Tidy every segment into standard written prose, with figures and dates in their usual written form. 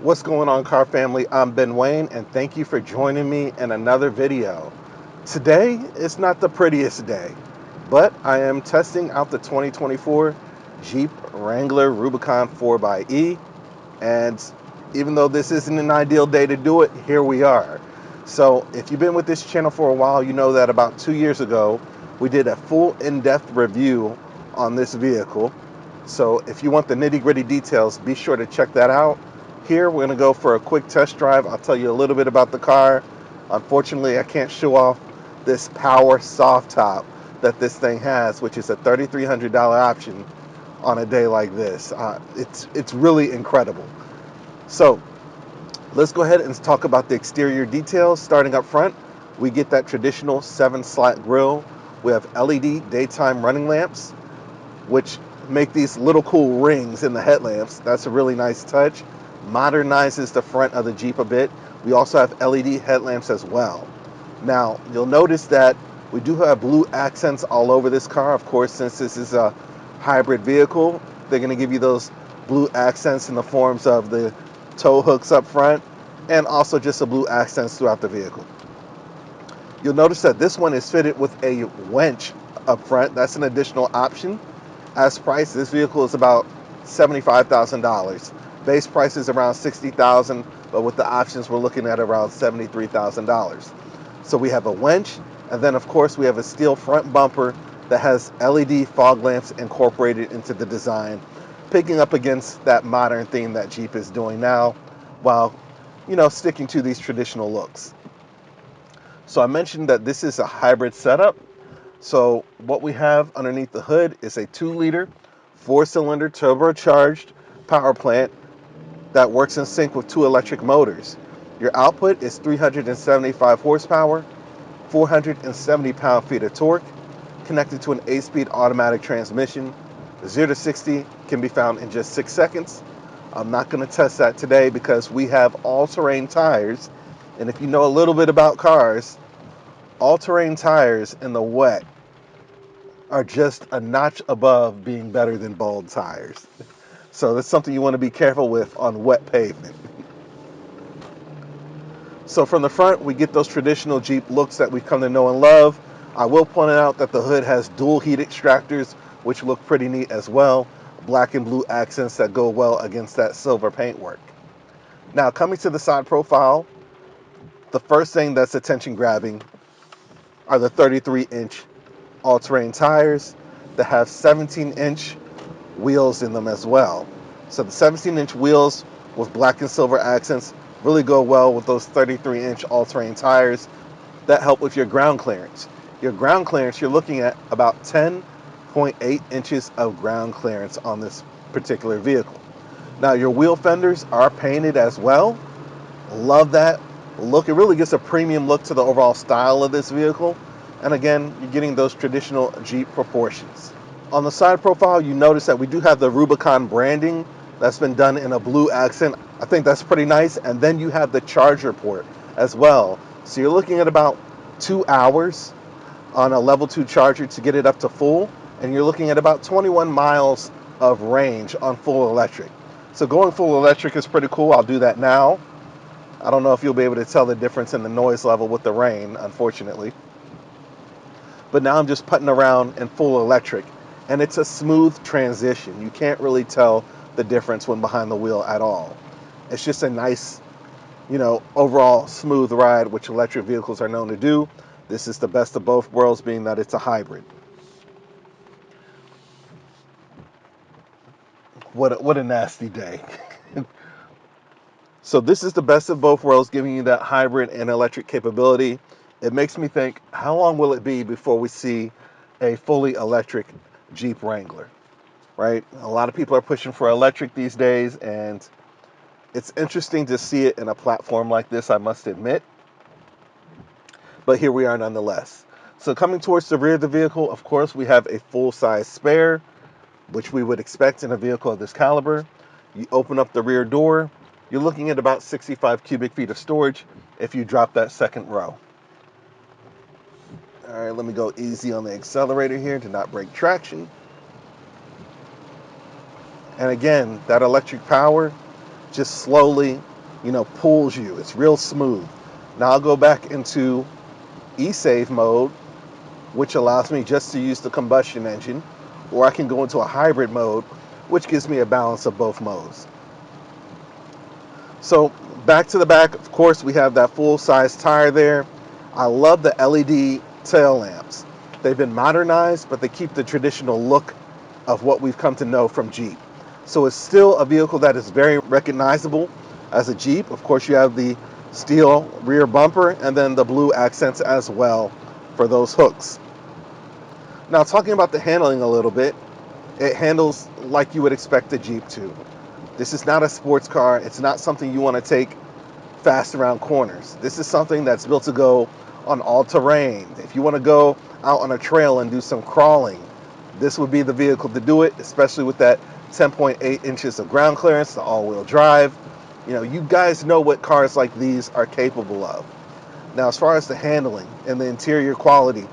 What's going on, car family? I'm Ben Wayne, and thank you for joining me in another video. Today is not the prettiest day, but I am testing out the 2024 Jeep Wrangler Rubicon 4xE, and even though this isn't an ideal day to do it, here we are. So if you've been with this channel for a while, you know that about 2 years ago, we did a full in-depth review on this vehicle. So if you want the nitty-gritty details, be sure to check that out. Here, we're going to go for a quick test drive. I'll tell you a little bit about the car. Unfortunately, I can't show off this power soft top that this thing has, which is a $3,300 option on a day like this. It's really incredible. So let's go ahead and talk about the exterior details. Starting up front, we get that traditional 7-slat grille. We have LED daytime running lamps, which make these little cool rings in the headlamps. That's a really nice touch. Modernizes the front of the Jeep a bit. We also have LED headlamps as well. Now, you'll notice that we do have blue accents all over this car. Of course, since this is a hybrid vehicle, they're going to give you those blue accents in the forms of the tow hooks up front and also just the blue accents throughout the vehicle. You'll notice that this one is fitted with a winch up front. That's an additional option. As priced, this vehicle is about $75,000. Base price is around $60,000, but with the options, we're looking at around $73,000. So we have a winch, and then of course we have a steel front bumper that has LED fog lamps incorporated into the design, picking up against that modern theme that Jeep is doing now, while sticking to these traditional looks. So I mentioned that this is a hybrid setup. So what we have underneath the hood is a 2-liter, 4-cylinder turbocharged power plant that works in sync with 2 electric motors. Your output is 375 horsepower, 470 pound-feet of torque, connected to an 8-speed automatic transmission. 0 to 60 can be found in just 6 seconds. I'm not going to test that today because we have all-terrain tires, and if you know a little bit about cars, all-terrain tires in the wet are just a notch above being better than bald tires. So that's something you want to be careful with on wet pavement. So from the front, we get those traditional Jeep looks that we've come to know and love. I will point out that the hood has dual heat extractors, which look pretty neat as well. Black and blue accents that go well against that silver paintwork. Now, coming to the side profile, the first thing that's attention grabbing are the 33-inch all-terrain tires that have 17-inch wheels in them as well. So the 17-inch wheels with black and silver accents really go well with those 33-inch all-terrain tires that help with your ground clearance. Your ground clearance, you're looking at about 10.8 inches of ground clearance on this particular vehicle. Now, your wheel fenders are painted as well. Love that look. It really gives a premium look to the overall style of this vehicle. And again, you're getting those traditional Jeep proportions. On the side profile, you notice that we do have the Rubicon branding that's been done in a blue accent. I think that's pretty nice. And then you have the charger port as well. So you're looking at about 2 hours on a level 2 charger to get it up to full. And you're looking at about 21 miles of range on full electric. So going full electric is pretty cool. I'll do that now. I don't know if you'll be able to tell the difference in the noise level with the rain, unfortunately. But now I'm just putting around in full electric, and it's a smooth transition. You can't really tell the difference when behind the wheel at all. It's just a nice, overall smooth ride, which electric vehicles are known to do. This is the best of both worlds, being that it's a hybrid. What a nasty day. So this is the best of both worlds, giving you that hybrid and electric capability. It makes me think, how long will it be before we see a fully electric Jeep Wrangler, right? A lot of people are pushing for electric these days, and it's interesting to see it in a platform like this, I must admit. But here we are nonetheless. So coming towards the rear of the vehicle, of course, we have a full-size spare, which we would expect in a vehicle of this caliber. You open up the rear door, you're looking at about 65 cubic feet of storage if you drop that second row. All right, let me go easy on the accelerator here to not break traction. And again, that electric power just slowly pulls you. It's real smooth. Now I'll go back into e-save mode, which allows me just to use the combustion engine, or I can go into a hybrid mode, which gives me a balance of both modes. So back to the back, of course, we have that full-size tire there. I love the LED tail lamps. They've been modernized, but they keep the traditional look of what we've come to know from Jeep. So it's still a vehicle that is very recognizable as a Jeep. Of course, you have the steel rear bumper and then the blue accents as well for those hooks. Now, talking about the handling a little bit, it handles like you would expect a Jeep to. This is not a sports car. It's not something you want to take fast around corners. This is something that's built to go on all terrain. If you want to go out on a trail and do some crawling, this would be the vehicle to do it, especially with that 10.8 inches of ground clearance, the all-wheel drive. You guys know what cars like these are capable of. Now, as far as the handling and the interior quality,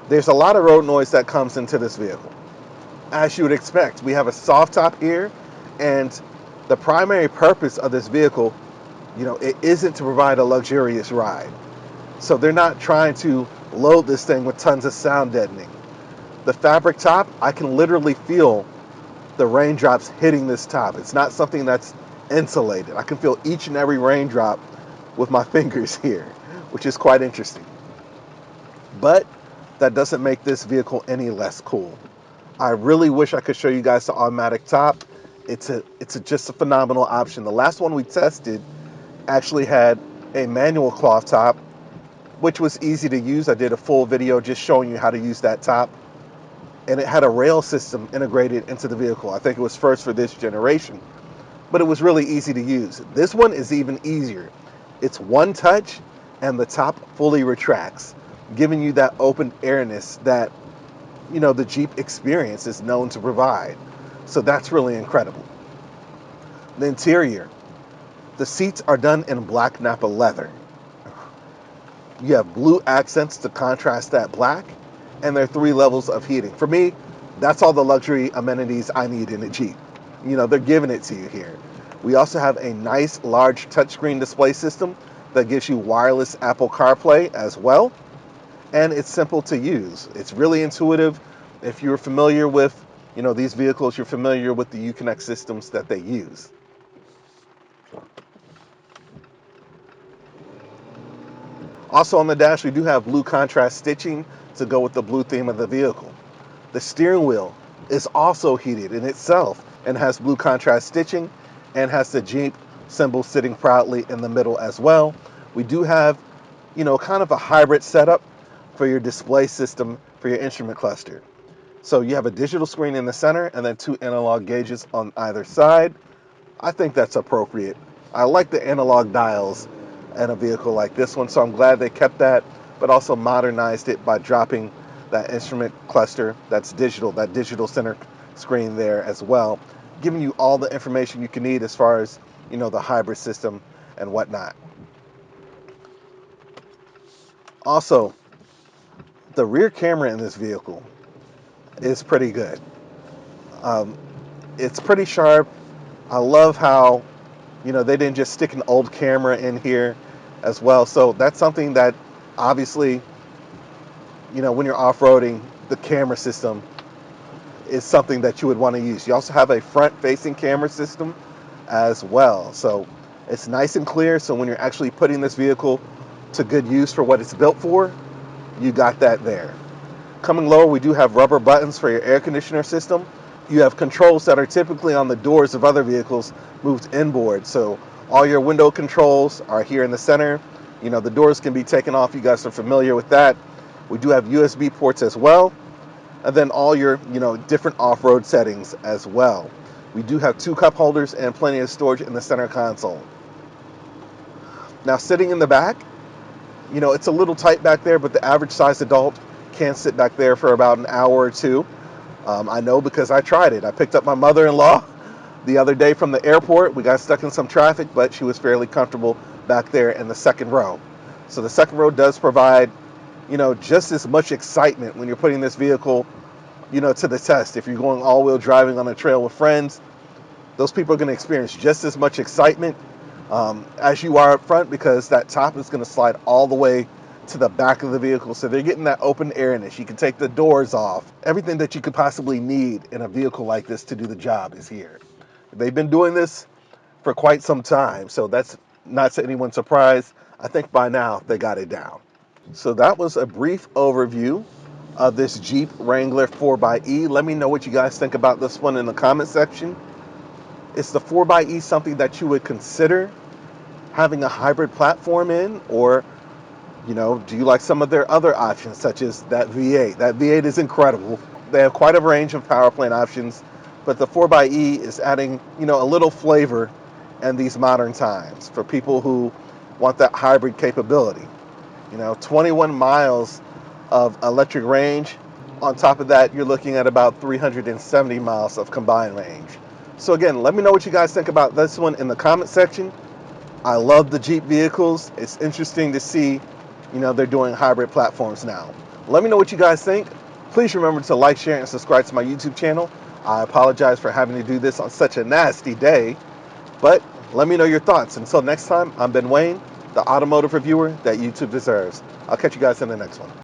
there's a lot of road noise that comes into this vehicle. As you would expect, we have a soft top here, and the primary purpose of this vehicle, it isn't to provide a luxurious ride. So they're not trying to load this thing with tons of sound deadening. The fabric top, I can literally feel the raindrops hitting this top. It's not something that's insulated. I can feel each and every raindrop with my fingers here, which is quite interesting. But that doesn't make this vehicle any less cool. I really wish I could show you guys the automatic top. It's just a phenomenal option. The last one we tested actually had a manual cloth top, which was easy to use. I did a full video just showing you how to use that top. And it had a rail system integrated into the vehicle. I think it was first for this generation, but it was really easy to use. This one is even easier. It's one touch and the top fully retracts, giving you that open airness that the Jeep experience is known to provide. So that's really incredible. The interior, the seats are done in black Napa leather. You have blue accents to contrast that black, and there are 3 levels of heating. For me, that's all the luxury amenities I need in a Jeep. They're giving it to you here. We also have a nice large touchscreen display system that gives you wireless Apple CarPlay as well, and it's simple to use. It's really intuitive. If you're familiar with these vehicles, you're familiar with the Uconnect systems that they use. Also on the dash, we do have blue contrast stitching to go with the blue theme of the vehicle. The steering wheel is also heated in itself and has blue contrast stitching and has the Jeep symbol sitting proudly in the middle as well. We do have, kind of a hybrid setup for your display system for your instrument cluster. So you have a digital screen in the center and then 2 analog gauges on either side. I think that's appropriate. I like the analog dials in a vehicle like this one, so I'm glad they kept that, but also modernized it by dropping that instrument cluster that's digital, that digital center screen there as well, giving you all the information you can need as far as, the hybrid system and whatnot. Also, the rear camera in this vehicle is pretty good. It's pretty sharp. I love how they didn't just stick an old camera in here as well. So that's something that obviously, when you're off-roading, the camera system is something that you would want to use. You also have a front-facing camera system as well. So it's nice and clear. So when you're actually putting this vehicle to good use for what it's built for, you got that there. Coming lower, we do have rubber buttons for your air conditioner system. You have controls that are typically on the doors of other vehicles moved inboard. So all your window controls are here in the center. The doors can be taken off. You guys are familiar with that. We do have USB ports as well. And then all your, different off-road settings as well. We do have 2 cup holders and plenty of storage in the center console. Now, sitting in the back, it's a little tight back there, but the average size adult can sit back there for about an hour or 2. I know because I tried it. I picked up my mother-in-law the other day from the airport. We got stuck in some traffic, but she was fairly comfortable back there in the second row. So the second row does provide, just as much excitement when you're putting this vehicle, to the test. If you're going all-wheel driving on a trail with friends, those people are going to experience just as much excitement as you are up front, because that top is going to slide all the way to the back of the vehicle. So they're getting that open airness. You can take the doors off. Everything that you could possibly need in a vehicle like this to do the job is here. They've been doing this for quite some time, so that's not to anyone's surprise. I think by now they got it down. So that was a brief overview of this Jeep Wrangler 4xE. Let me know what you guys think about this one in the comment section. Is the 4xE something that you would consider having a hybrid platform in, or do you like some of their other options, such as that V8? That V8 is incredible. They have quite a range of power plant options, but the 4xE is adding, a little flavor in these modern times for people who want that hybrid capability. 21 miles of electric range. On top of that, you're looking at about 370 miles of combined range. So again, let me know what you guys think about this one in the comment section. I love the Jeep vehicles. It's interesting to see, they're doing hybrid platforms now. Let me know what you guys think. Please remember to like, share, and subscribe to my YouTube channel. I apologize for having to do this on such a nasty day, but let me know your thoughts. Until next time, I'm Ben Wayne, the automotive reviewer that YouTube deserves. I'll catch you guys in the next one.